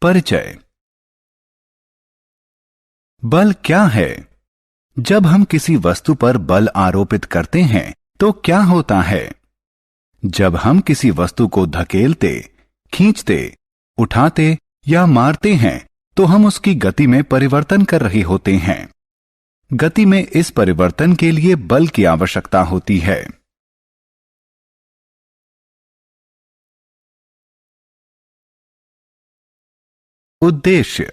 परिचय। बल क्या है? जब हम किसी वस्तु पर बल आरोपित करते हैं तो क्या होता है? जब हम किसी वस्तु को धकेलते, खींचते, उठाते या मारते हैं तो हम उसकी गति में परिवर्तन कर रहे होते हैं। गति में इस परिवर्तन के लिए बल की आवश्यकता होती है। उद्देश्य।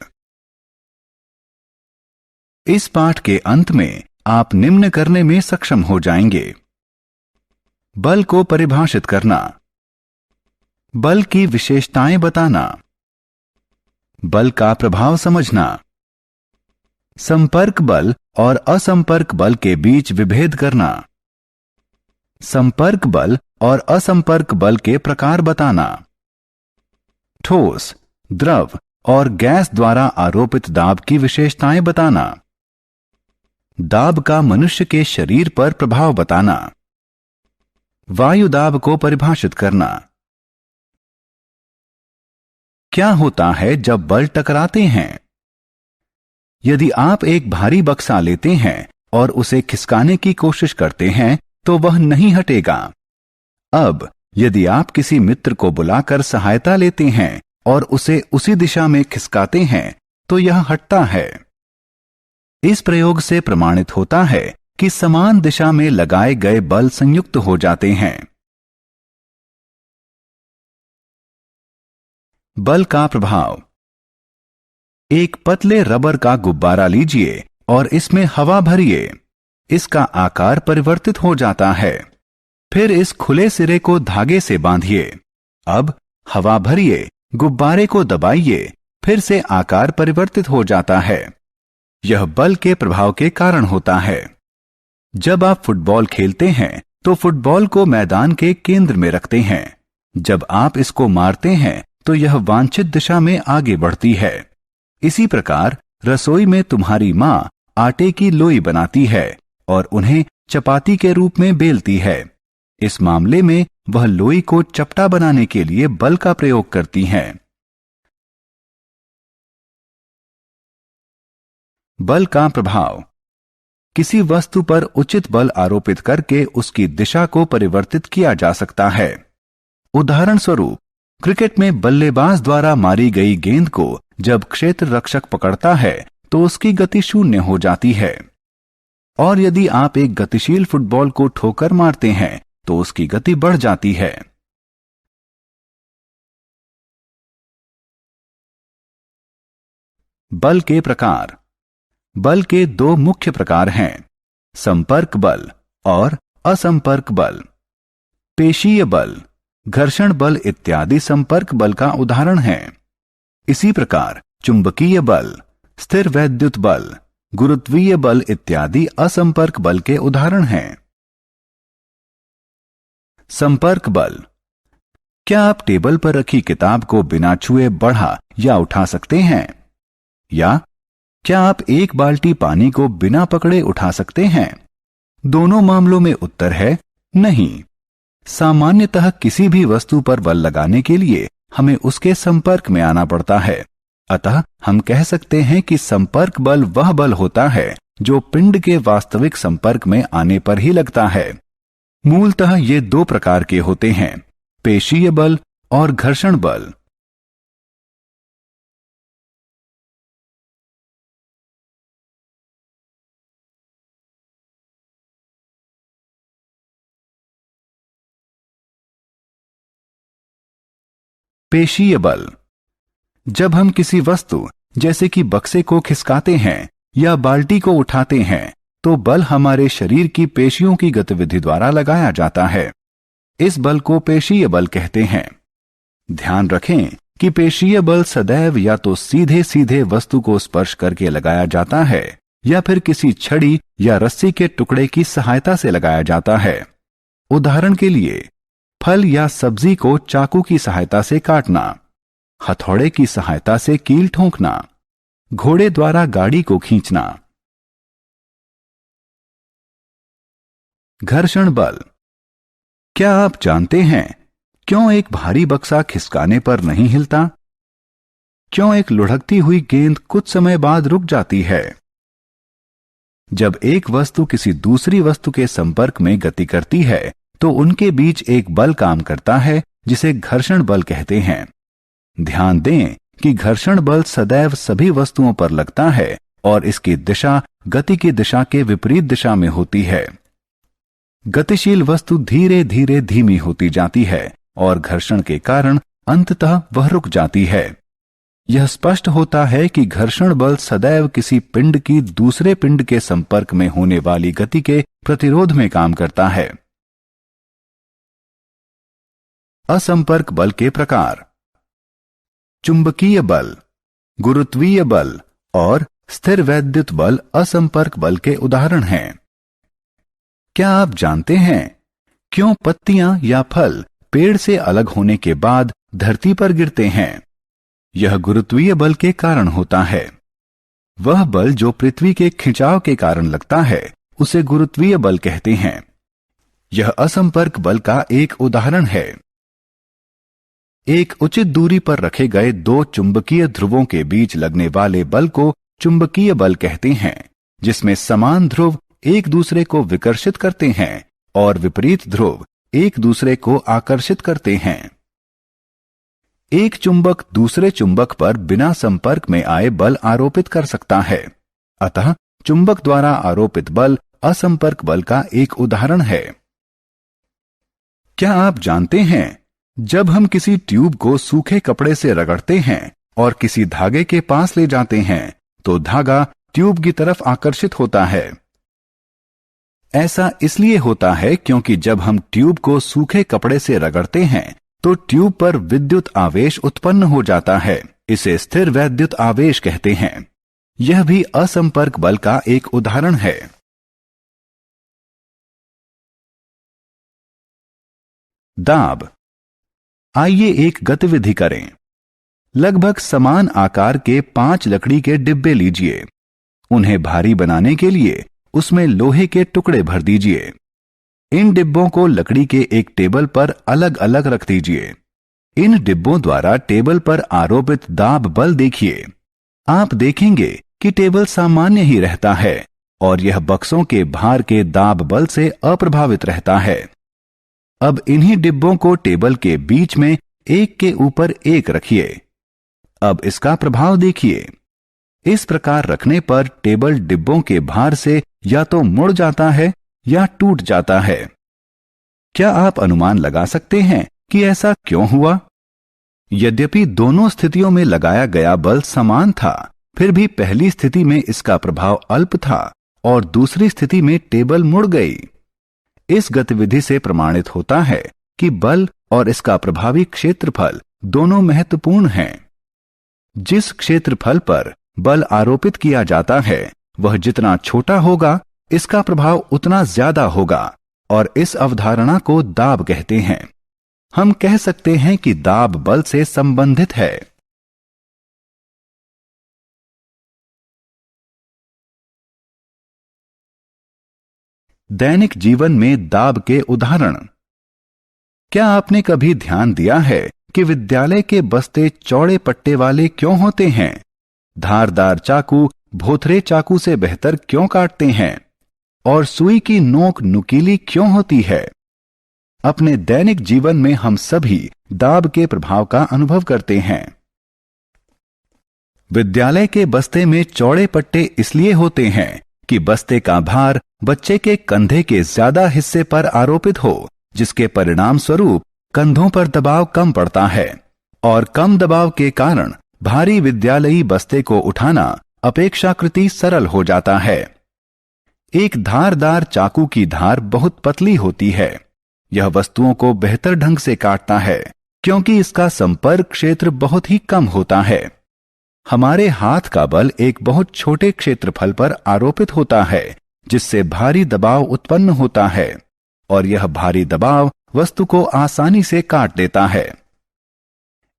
इस पाठ के अंत में आप निम्न करने में सक्षम हो जाएंगे। बल को परिभाषित करना, बल की विशेषताएं बताना, बल का प्रभाव समझना, संपर्क बल और असंपर्क बल के बीच विभेद करना, संपर्क बल और असंपर्क बल के प्रकार बताना, ठोस, द्रव और गैस द्वारा आरोपित दाब की विशेषताएं बताना, दाब का मनुष्य के शरीर पर प्रभाव बताना, वायु दाब को परिभाषित करना। क्या होता है जब बल टकराते हैं? यदि आप एक भारी बक्सा लेते हैं और उसे खिसकाने की कोशिश करते हैं तो वह नहीं हटेगा। अब यदि आप किसी मित्र को बुलाकर सहायता लेते हैं और उसे उसी दिशा में खिसकाते हैं तो यह हटता है। इस प्रयोग से प्रमाणित होता है कि समान दिशा में लगाए गए बल संयुक्त हो जाते हैं। बल का प्रभाव। एक पतले रबर का गुब्बारा लीजिए और इसमें हवा भरिए। इसका आकार परिवर्तित हो जाता है। फिर इस खुले सिरे को धागे से बांधिए। अब हवा भरिए, गुब्बारे को दबाइए, फिर से आकार परिवर्तित हो जाता है। यह बल के प्रभाव के कारण होता है। जब आप फुटबॉल खेलते हैं तो फुटबॉल को मैदान के केंद्र में रखते हैं। जब आप इसको मारते हैं तो यह वांछित दिशा में आगे बढ़ती है। इसी प्रकार रसोई में तुम्हारी मां आटे की लोई बनाती है और उन्हें चपाती के रूप में बेलती है। इस मामले में वह लोई को चपटा बनाने के लिए बल का प्रयोग करती हैं। बल का प्रभाव। किसी वस्तु पर उचित बल आरोपित करके उसकी दिशा को परिवर्तित किया जा सकता है। उदाहरण स्वरूप, क्रिकेट में बल्लेबाज द्वारा मारी गई गेंद को जब क्षेत्र रक्षक पकड़ता है तो उसकी गति शून्य हो जाती है। और यदि आप एक गतिशील फुटबॉल को ठोकर मारते हैं तो उसकी गति बढ़ जाती है। बल के प्रकार। बल के दो मुख्य प्रकार हैं, संपर्क बल और असंपर्क बल। पेशीय बल, घर्षण बल इत्यादि संपर्क बल का उदाहरण हैं। इसी प्रकार चुंबकीय बल, स्थिर वैद्युत बल, गुरुत्वीय बल इत्यादि असंपर्क बल के उदाहरण हैं। संपर्क बल। क्या आप टेबल पर रखी किताब को बिना छुए बढ़ा या उठा सकते हैं? या क्या आप एक बाल्टी पानी को बिना पकड़े उठा सकते हैं? दोनों मामलों में उत्तर है नहीं। सामान्यतः किसी भी वस्तु पर बल लगाने के लिए हमें उसके संपर्क में आना पड़ता है। अतः हम कह सकते हैं कि संपर्क बल वह बल होता है जो पिंड के वास्तविक संपर्क में आने पर ही लगता है। मूलतः ये दो प्रकार के होते हैं, पेशीय बल और घर्षण बल। पेशीय बल। जब हम किसी वस्तु जैसे कि बक्से को खिसकाते हैं या बाल्टी को उठाते हैं तो बल हमारे शरीर की पेशियों की गतिविधि द्वारा लगाया जाता है। इस बल को पेशीय बल कहते हैं। ध्यान रखें कि पेशीय बल सदैव या तो सीधे सीधे वस्तु को स्पर्श करके लगाया जाता है या फिर किसी छड़ी या रस्सी के टुकड़े की सहायता से लगाया जाता है। उदाहरण के लिए, फल या सब्जी को चाकू की सहायता से काटना, हथौड़े की सहायता से कील ठोंकना, घोड़े द्वारा गाड़ी को खींचना। घर्षण बल। क्या आप जानते हैं क्यों एक भारी बक्सा खिसकाने पर नहीं हिलता? क्यों एक लुढ़कती हुई गेंद कुछ समय बाद रुक जाती है? जब एक वस्तु किसी दूसरी वस्तु के संपर्क में गति करती है तो उनके बीच एक बल काम करता है जिसे घर्षण बल कहते हैं। ध्यान दें कि घर्षण बल सदैव सभी वस्तुओं पर लगता है और इसकी दिशा गति की दिशा के विपरीत दिशा में होती है। गतिशील वस्तु धीरे धीरे धीमी होती जाती है और घर्षण के कारण अंततः वह रुक जाती है। यह स्पष्ट होता है कि घर्षण बल सदैव किसी पिंड की दूसरे पिंड के संपर्क में होने वाली गति के प्रतिरोध में काम करता है। असंपर्क बल के प्रकार। चुंबकीय बल, गुरुत्वीय बल और स्थिर वैद्युत बल असंपर्क बल के उदाहरण हैं। क्या आप जानते हैं क्यों पत्तियां या फल पेड़ से अलग होने के बाद धरती पर गिरते हैं? यह गुरुत्वीय बल के कारण होता है। वह बल जो पृथ्वी के खिंचाव के कारण लगता है उसे गुरुत्वीय बल कहते हैं। यह असंपर्क बल का एक उदाहरण है। एक उचित दूरी पर रखे गए दो चुंबकीय ध्रुवों के बीच लगने वाले बल को चुंबकीय बल कहते हैं, जिसमें समान ध्रुव एक दूसरे को विकर्षित करते हैं और विपरीत ध्रुव एक दूसरे को आकर्षित करते हैं। एक चुंबक दूसरे चुंबक पर बिना संपर्क में आए बल आरोपित कर सकता है, अतः चुंबक द्वारा आरोपित बल असंपर्क बल का एक उदाहरण है। क्या आप जानते हैं जब हम किसी ट्यूब को सूखे कपड़े से रगड़ते हैं और किसी धागे के पास ले जाते हैं तो धागा ट्यूब की तरफ आकर्षित होता है? ऐसा इसलिए होता है क्योंकि जब हम ट्यूब को सूखे कपड़े से रगड़ते हैं तो ट्यूब पर विद्युत आवेश उत्पन्न हो जाता है। इसे स्थिर वैद्युत आवेश कहते हैं। यह भी असंपर्क बल का एक उदाहरण है। दाब। आइए एक गतिविधि करें। लगभग समान आकार के 5 लकड़ी के डिब्बे लीजिए। उन्हें भारी बनाने के लिए उसमें लोहे के टुकड़े भर दीजिए। इन डिब्बों को लकड़ी के एक टेबल पर अलग अलग रख दीजिए। इन डिब्बों द्वारा टेबल पर आरोपित दाब बल देखिए। आप देखेंगे कि टेबल सामान्य ही रहता है और यह बक्सों के भार के दाब बल से अप्रभावित रहता है। अब इन्हीं डिब्बों को टेबल के बीच में एक के ऊपर एक रखिए। अब इसका प्रभाव देखिए। इस प्रकार रखने पर टेबल डिब्बों के भार से या तो मुड़ जाता है या टूट जाता है। क्या आप अनुमान लगा सकते हैं कि ऐसा क्यों हुआ? यद्यपि दोनों स्थितियों में लगाया गया बल समान था, फिर भी पहली स्थिति में इसका प्रभाव अल्प था और दूसरी स्थिति में टेबल मुड़ गई। इस गतिविधि से प्रमाणित होता है कि बल और इसका प्रभावी क्षेत्रफल दोनों महत्वपूर्ण हैं। जिस क्षेत्रफल पर बल आरोपित किया जाता है वह जितना छोटा होगा इसका प्रभाव उतना ज्यादा होगा और इस अवधारणा को दाब कहते हैं। हम कह सकते हैं कि दाब बल से संबंधित है। दैनिक जीवन में दाब के उदाहरण। क्या आपने कभी ध्यान दिया है कि विद्यालय के बस्ते चौड़े पट्टे वाले क्यों होते हैं? धारदार चाकू भोथरे चाकू से बेहतर क्यों काटते हैं? और सुई की नोक नुकीली क्यों होती है? अपने दैनिक जीवन में हम सभी दाब के प्रभाव का अनुभव करते हैं। विद्यालय के बस्ते में चौड़े पट्टे इसलिए होते हैं कि बस्ते का भार बच्चे के कंधे के ज्यादा हिस्से पर आरोपित हो, जिसके परिणाम स्वरूप कंधों पर दबाव कम पड़ता है और कम दबाव के कारण भारी विद्यालयी बस्ते को उठाना अपेक्षाकृत सरल हो जाता है। एक धारदार चाकू की धार बहुत पतली होती है। यह वस्तुओं को बेहतर ढंग से काटता है क्योंकि इसका संपर्क क्षेत्र बहुत ही कम होता है। हमारे हाथ का बल एक बहुत छोटे क्षेत्रफल पर आरोपित होता है, जिससे भारी दबाव उत्पन्न होता है और यह भारी दबाव वस्तु को आसानी से काट देता है।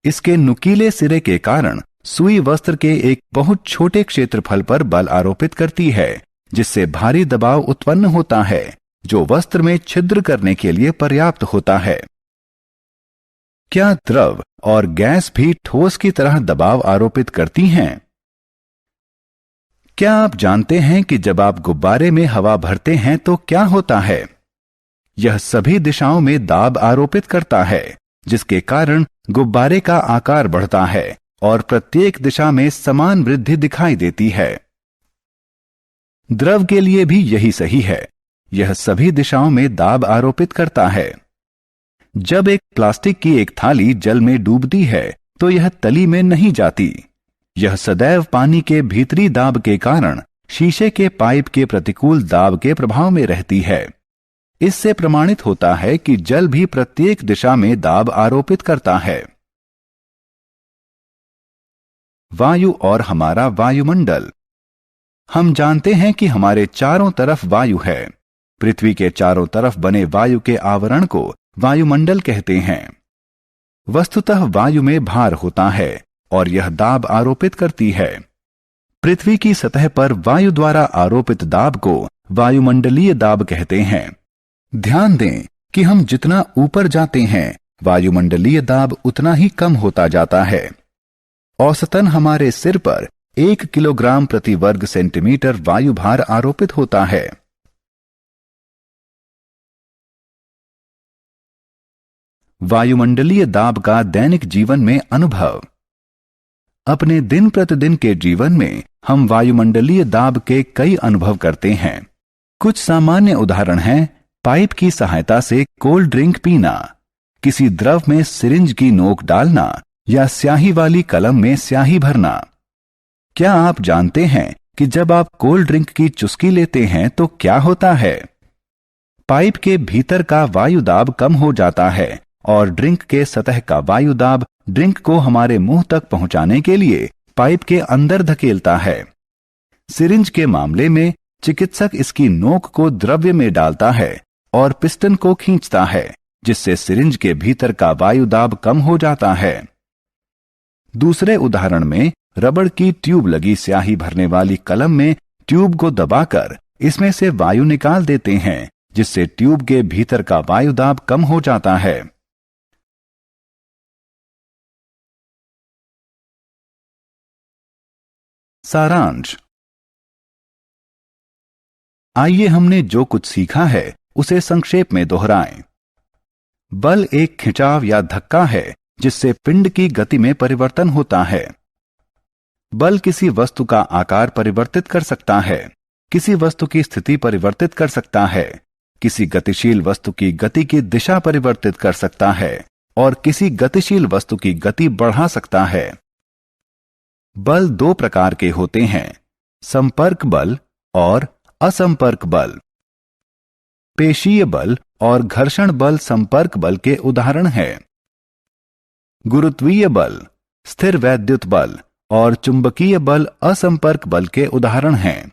इसके नुकीले सिरे के कारण सुई वस्त्र के एक बहुत छोटे क्षेत्रफल पर बल आरोपित करती है, जिससे भारी दबाव उत्पन्न होता है जो वस्त्र में छिद्र करने के लिए पर्याप्त होता है। क्या द्रव और गैस भी ठोस की तरह दबाव आरोपित करती हैं? क्या आप जानते हैं कि जब आप गुब्बारे में हवा भरते हैं तो क्या होता है? यह सभी दिशाओं में दाब आरोपित करता है, जिसके कारण गुब्बारे का आकार बढ़ता है और प्रत्येक दिशा में समान वृद्धि दिखाई देती है। द्रव के लिए भी यही सही है। यह सभी दिशाओं में दाब आरोपित करता है। जब एक प्लास्टिक की एक थाली जल में डूबती है तो यह तली में नहीं जाती। यह सदैव पानी के भीतरी दाब के कारण शीशे के पाइप के प्रतिकूल दाब के प्रभाव में रहती है। इससे प्रमाणित होता है कि जल भी प्रत्येक दिशा में दाब आरोपित करता है। वायु और हमारा वायुमंडल। हम जानते हैं कि हमारे चारों तरफ वायु है। पृथ्वी के चारों तरफ बने वायु के आवरण को वायुमंडल कहते हैं। वस्तुतः वायु में भार होता है और यह दाब आरोपित करती है। पृथ्वी की सतह पर वायु द्वारा आरोपित दाब को वायुमंडलीय दाब कहते हैं। ध्यान दें कि हम जितना ऊपर जाते हैं वायुमंडलीय दाब उतना ही कम होता जाता है। औसतन हमारे सिर पर 1 किलोग्राम प्रति वर्ग सेंटीमीटर वायु भार आरोपित होता है। वायुमंडलीय दाब का दैनिक जीवन में अनुभव। अपने दिन प्रतिदिन के जीवन में हम वायुमंडलीय दाब के कई अनुभव करते हैं। कुछ सामान्य उदाहरण हैं: पाइप की सहायता से कोल्ड ड्रिंक पीना, किसी द्रव में सिरिंज की नोक डालना या स्याही वाली कलम में स्याही भरना। क्या आप जानते हैं कि जब आप कोल्ड ड्रिंक की चुस्की लेते हैं तो क्या होता है? पाइप के भीतर का वायु दाब कम हो जाता है और ड्रिंक के सतह का वायु दाब ड्रिंक को हमारे मुंह तक पहुंचाने के लिए पाइप के अंदर धकेलता है। सिरिंज के मामले में चिकित्सक इसकी नोक को द्रव्य में डालता है और पिस्टन को खींचता है, जिससे सिरिंज के भीतर का वायु दाब कम हो जाता है। दूसरे उदाहरण में रबड़ की ट्यूब लगी स्याही भरने वाली कलम में ट्यूब को दबाकर इसमें से वायु निकाल देते हैं, जिससे ट्यूब के भीतर का वायु दाब कम हो जाता है। सारांश। आइए हमने जो कुछ सीखा है उसे संक्षेप में दोहराएं। बल एक खिंचाव या धक्का है जिससे पिंड की गति में परिवर्तन होता है। बल किसी वस्तु का आकार परिवर्तित कर सकता है, किसी वस्तु की स्थिति परिवर्तित कर सकता है, किसी गतिशील वस्तु की गति की दिशा परिवर्तित कर सकता है और किसी गतिशील वस्तु की गति बढ़ा सकता है। बल दो प्रकार के होते हैं: संपर्क बल और असंपर्क बल। पेशीय बल और घर्षण बल संपर्क बल के उदाहरण हैं। गुरुत्वीय बल, स्थिर वैद्युत बल और चुंबकीय बल असंपर्क बल के उदाहरण हैं।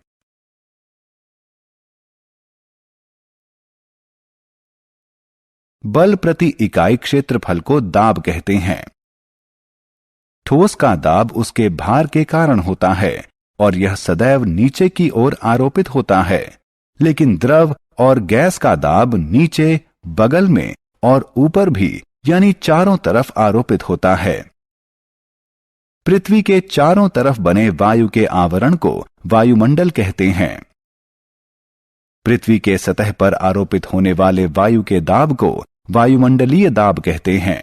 बल प्रति इकाई क्षेत्रफल को दाब कहते हैं। ठोस का दाब उसके भार के कारण होता है और यह सदैव नीचे की ओर आरोपित होता है, लेकिन द्रव और गैस का दाब नीचे, बगल में और ऊपर भी यानी चारों तरफ आरोपित होता है। पृथ्वी के चारों तरफ बने वायु के आवरण को वायुमंडल कहते हैं। पृथ्वी के सतह पर आरोपित होने वाले वायु के दाब को वायुमंडलीय दाब कहते हैं।